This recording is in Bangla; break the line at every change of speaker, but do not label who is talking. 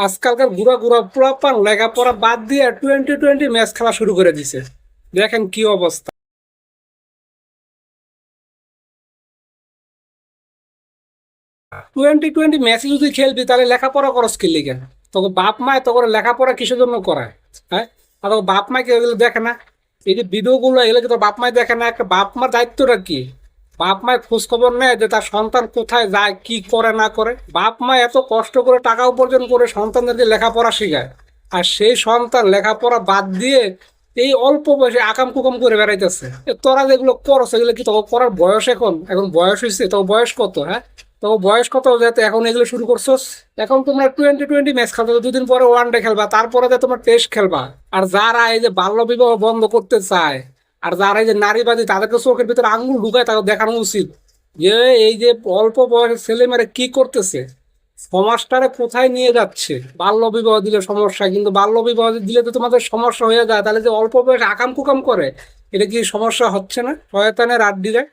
আজকালকার ঘুরা ঘুরা পোলাপান লেখাপড়া বাদ দিয়ে টোয়েন্টি টোয়েন্টি ম্যাচ খেলা শুরু করে দিছে। দেখেন কি অবস্থা। টোয়েন্টি টোয়েন্টি ম্যাচে যদি খেলবি তাহলে লেখাপড়া করস কি লিগে? তখন বাপ মায় তখন লেখাপড়া কিসের জন্য করায়? হ্যাঁ, আর তোর বাপ মাকে এগুলো দেখে না? এই যে ভিডিও গুলো এগুলো কি তোর বাপ মায় দেখে না? একটা বাপ মার দায়িত্বটা কি? বাপ মায় খোঁজ খবর নেয় যে তার সন্তান কোথায় যায়, কি করে না করে? বাপ মা এত কষ্ট করে টাকা উপার্জন করে সন্তানদেরকে লেখাপড়া শেখায়, আর সেই সন্তান লেখাপড়া বাদ দিয়ে এই অল্প বয়সে আকাম কুকাম করে বেড়াইতেছে। তোরা যেগুলো করছ এগুলো কি তোকে করার বয়স? এখন এখন বয়স হয়েছে? তোর বয়স কত? হ্যাঁ, তো বয়স কত যাতে এখন এগুলো শুরু করছোস? এখন তোমরা টোয়েন্টি টোয়েন্টি ম্যাচ খেলতে, দুদিন পরে ওয়ান ডে খেলবা, তারপরে যে তোমার টেস্ট খেলবা। আর যারা এই যে বাল্য বিবাহ বন্ধ করতে চায়, আর যারা এই যে নারীবাদী, তাদেরকে চোখের ভিতরে আঙ্গুল ঢুকায় তাকে দেখানো উচিত যে এই যে অল্প বয়সের ছেলে মেয়েরা কি করতেছে, সমাজটারে কোথায় নিয়ে যাচ্ছে। বাল্য বিবাহ দিলে সমস্যা, কিন্তু বাল্য বিবাহ দিলে তো তোমাদের সমস্যা হয়ে যায়, তাহলে যে অল্প বয়সে আকাম কুকাম করে, এটা কি সমস্যা হচ্ছে না? শয়তানের আড্ডি যায়।